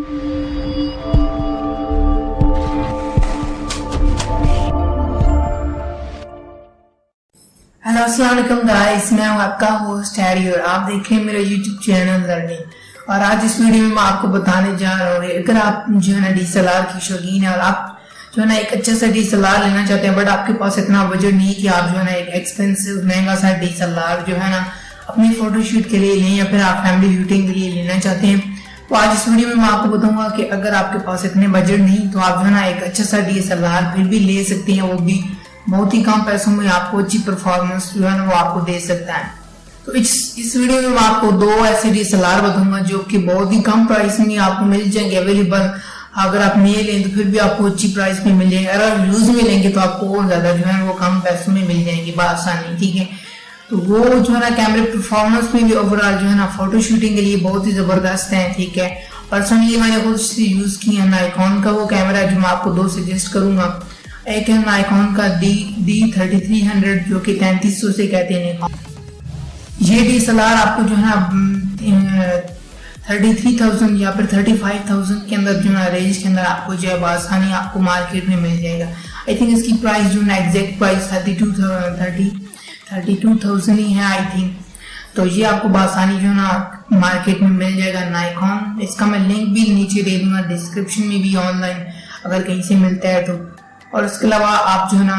Hello अस्सलाम वालेकुम guys, मैं हूं आपका होस्ट हैरी और आप देख रहे हैं मेरा यूट्यूब चैनल लर्निंग। और आज इस वीडियो में मैं आपको बताने जा रहा हूँ अगर आप जो है ना डीएसएलआर की शौकीन है और आप जो है ना एक अच्छा सा डीएसएलआर लेना चाहते हैं बट आपके पास इतना बजट नहीं कि आप जो है ना एक एक्सपेंसिव महंगा सा डीएसएलआर जो है ना अपनी फोटोशूट के लिए लें या फिर आप फैमिली शूटिंग के लिए लेना चाहते हैं, तो आज इस वीडियो में मैं आपको बताऊंगा कि अगर आपके पास इतने बजट नहीं तो आप जो है ना एक अच्छा सा डीएसएलआर फिर भी ले सकते हैं, वो भी बहुत ही कम पैसों में आपको अच्छी परफॉर्मेंस जो है ना वो आपको दे सकता है। तो इस वीडियो में मैं आपको दो ऐसे डीएसएलआर बताऊंगा जो कि बहुत ही कम प्राइस में आपको मिल जाएंगे अवेलेबल। अगर आप नहीं लें तो फिर भी आपको अच्छी प्राइस में मिल जाएंगे, अगर यूज में लेंगे तो आपको और ज्यादा जो है वो कम पैसों में मिल जाएंगे बआसानी। ठीक है, तो वो जो है ना कैमरे परफॉर्मेंस में भी ओवरऑल जो है ना फोटो शूटिंग के लिए बहुत ही जबरदस्त है। ठीक है, पर्सनली मैंने खुद से यूज किया है नाइकॉन का वो कैमरा जो मैं आपको दो सजेस्ट करूंगा। एक है नाइकॉन का D3300 जो कि 3300 से कहते हैं। ये डीएसएलआर आपको जो है ना 33,000 या फिर 35,000 के अंदर जो है रेंज के अंदर आपको जो है आसानी आपको मार्केट में मिल जाएगा। आई थिंक इसकी प्राइस जो है एग्जैक्ट प्राइस 32,000 ही है आई थिंक। तो ये आपको आसानी जो है ना मार्केट में मिल जाएगा नाइकॉन। इसका मैं लिंक भी नीचे दे दूंगा डिस्क्रिप्शन में भी ऑनलाइन अगर कहीं से मिलता है तो। और इसके अलावा आप जो है ना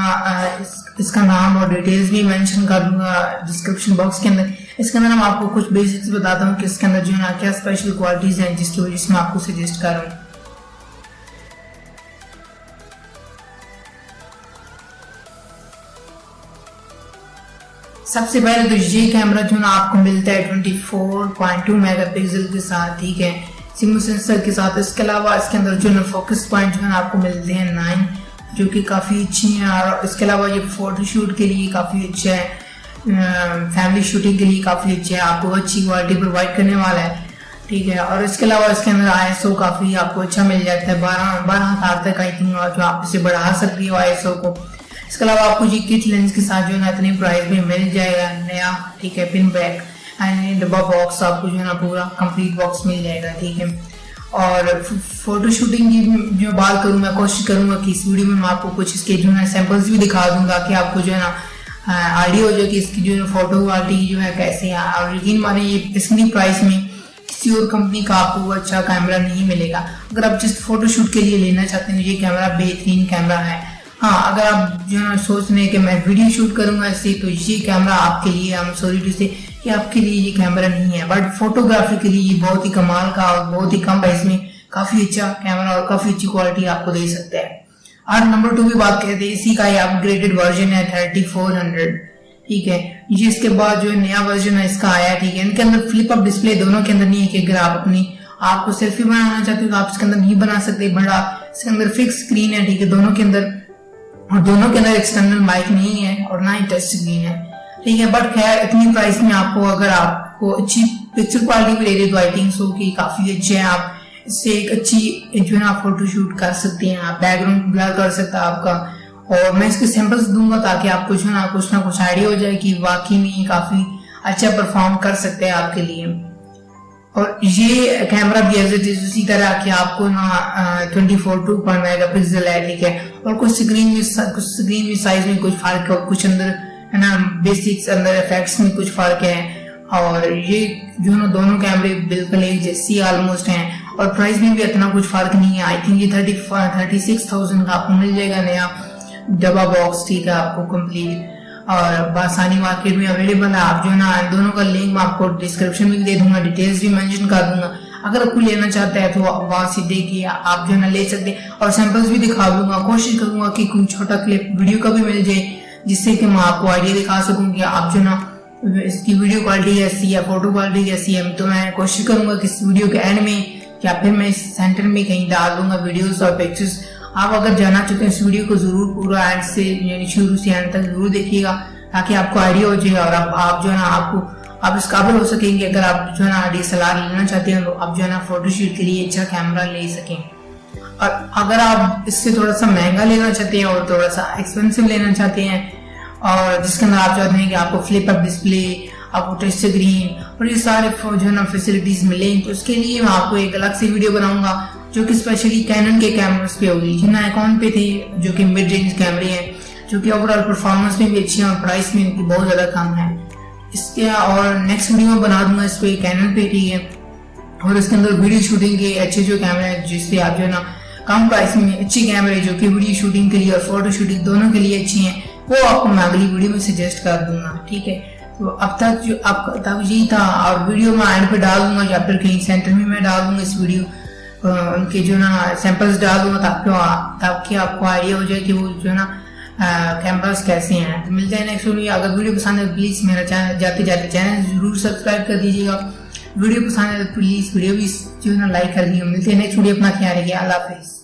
इसका नाम और डिटेल्स भी मेंशन कर दूंगा डिस्क्रिप्शन बॉक्स के अंदर। इसके अंदर मैं आपको कुछ बेसिक्स बताता हूँ कि इसके अंदर जो है ना क्या स्पेशल क्वालिटीज हैं जिसकी वजह से मैं आपको सजेस्ट कर रहा हूँ। सबसे पहले तो ये कैमरा जो ना आपको मिलता है 24.2 मेगापिक्सल के साथ। ठीक है, सिमो सेंसर के साथ। इसके अलावा इसके अंदर जो ना फोकस पॉइंट जो है ना आपको मिलते हैं 9 जो कि काफ़ी अच्छी हैं। और इसके अलावा ये फोटोशूट के लिए काफ़ी अच्छा है, फैमिली शूटिंग के लिए काफ़ी अच्छा है, आपको अच्छी क्वालिटी प्रोवाइड करने वाला है। ठीक है, और इसके अलावा इसके अंदर ISO काफ़ी आपको अच्छा मिल जाता है 12,000 तक आई थिंक, और जो आप इसे बढ़ा सकती हो ISO को। इसके अलावा आपको ये किट लेंस के साथ जो है ना इतनी प्राइस में मिल जाएगा नया। ठीक है, पिन बैक एंड डब्बा बॉक्स आपको जो है ना पूरा कंप्लीट बॉक्स मिल जाएगा। ठीक है, और फोटो शूटिंग की जो बात करूँ मैं कोशिश करूंगा कि इस वीडियो में मैं आपको कुछ इसके जो है सैंपल्स भी दिखा दूंगा कि आपको जो है ना आइडिया हो जाए कि इसकी जो है फोटो क्वालिटी जो है कैसे है। और यकीन माने ये इतनी प्राइस में किसी और कंपनी का आपको अच्छा कैमरा नहीं मिलेगा। अगर आप जिस फोटो शूट के लिए लेना चाहते हैं ये कैमरा बेहतरीन कैमरा है। हाँ, अगर आप जो है सोच रहे हैं कि मैं वीडियो शूट करूंगा इससे तो ये कैमरा आपके लिए, आई एम सॉरी टू से कि आपके लिए ये कैमरा नहीं है, बट फोटोग्राफी के लिए ये बहुत ही कमाल का और बहुत ही कम प्राइस में काफी अच्छा कैमरा और काफी अच्छी क्वालिटी आपको दे सकता है। और नंबर 2 की बात करते हैं, इसी का ये अपग्रेडेड वर्जन है 3400। ठीक है, ये इसके बाद जो है नया वर्जन है इसका आया। ठीक है, इनके अंदर फ्लिप अप डिस्प्ले दोनों के अंदर नहीं है कि अगर आप अपनी आपको सेल्फी बनाना चाहते हो तो आप इसके अंदर नहीं बना सकते, बट आप इसके अंदर फिक्स स्क्रीन है। ठीक है, दोनों के अंदर, और दोनों के अंदर एक्सटर्नल माइक नहीं है और ना ही टच स्क्रीन है। ठीक है, बट खैर इतनी प्राइस में आपको अगर आपको अच्छी पिक्चर क्वालिटी भी दे तो आई थिंक सो कि काफी अच्छे हैं। आप इससे एक अच्छी जो है ना फोटो शूट कर सकते हैं, आप बैकग्राउंड ब्लर कर सकते हैं आपका। और मैं इसके सैंपल्स दूंगा ताकि आपको जो है ना कुछ आइडिया हो जाए कि वाकई में ये काफी अच्छा परफॉर्म कर सकते हैं आपके लिए। और ये कैमरा भी एज इट इज उसी तरह कि आपको ना 24.2 मेगापिक्सल है। ठीक है, और कुछ स्क्रीन में साइज में कुछ फर्क है, कुछ अंदर है ना बेसिक्स अंदर इफेक्ट्स में कुछ फर्क है। और ये जो है ना दोनों कैमरे बिल्कुल एक जैसी ऑलमोस्ट हैं और प्राइस में भी इतना कुछ फर्क नहीं है। आई थिंक ये 36,000 का आपको मिल जाएगा नया डब्बा बॉक्स। ठीक है, आपको कंप्लीट और बासानी मार्केट में अवेलेबल है। आप जो है ना दोनों का लिंक मैं आपको डिस्क्रिप्शन में दे दूंगा, डिटेल्स भी मेंशन कर दूंगा। अगर आपको लेना चाहते हैं तो वहां से देखिए, आप जो है ना ले सकते हैं और सैंपल्स भी दिखा दूंगा। कोशिश करूंगा कि कोई छोटा क्लिप वीडियो का भी मिल जाए जिससे कि मैं आपको आइडिया दिखा सकूं कि आप जो ना इसकी वीडियो क्वालिटी कैसी है, फोटो क्वालिटी कैसी है। तो मैं कोशिश करूंगा कि इस वीडियो के एंड में या फिर मैं इस सेंटर में कहीं डाल दूंगा वीडियोस और पिक्चर्स। आप अगर जानना चाहते हैं इस वीडियो को जरूर पूरा एंड से यानी शुरू से एंड तक जरूर देखिएगा ताकि आपको आइडिया हो जाए और आप जो है ना आप इस काबिल हो सकेंगे। अगर आप जो है ना डीएसएलआर लेना चाहते हैं तो आप जो है ना फोटोशूट के लिए अच्छा कैमरा ले सकें। और अगर आप इससे थोड़ा सा महंगा लेना चाहते हैं और थोड़ा सा एक्सपेंसिव लेना चाहते हैं और जिसके अंदर आप चाहते हैं कि आपको फ्लिप अप डिस्प्ले, आपको टच स्क्रीन और ये सारे जो है ना फैसिलिटीज मिलें, तो उसके लिए मैं आपको एक अलग से वीडियो बनाऊंगा जो कि स्पेशली कैनन के कैमरास पे होगी। जो नाइकॉन पे थे जो कि मिड रेंज कैमरे हैं, जो कि ओवरऑल परफॉर्मेंस में भी अच्छी है और प्राइस में इनकी बहुत ज़्यादा कम है। इसके और नेक्स्ट वीडियो में बना दूंगा इस पे कैनन पे, ठीक है। और इसके अंदर वीडियो शूटिंग के अच्छे जो कैमरे हैं जिससे आप जो है ना कम प्राइस में अच्छी कैमरे जो कि वीडियो शूटिंग के लिए और फोटो शूटिंग दोनों के लिए अच्छी हैं, वो आपको मैं अगली वीडियो में सजेस्ट कर दूंगा, ठीक है। तो अब तक यही था, और वीडियो में एंड पे डाल दूंगा या फिर कहीं सेंटर में मैं डाल दूंगा इस वीडियो उनके जो ना सैंपल्स डाल दूंगा ताकि आपको आइडिया हो जाए कि वो जो है ना कैमरास कैसे हैं। तो मिलते हैं नेक्स्ट वीडियो। अगर वीडियो पसंद है प्लीज मेरा चैनल जाते चैनल जरूर सब्सक्राइब कर दीजिएगा। वीडियो पसंद है तो प्लीज वीडियो भी जो है ना लाइक कर दीजिएगा। मिलते हैं नेक्स्ट वीडियो, अपना ख्याल रखिए, अल्लाह हाफिज़।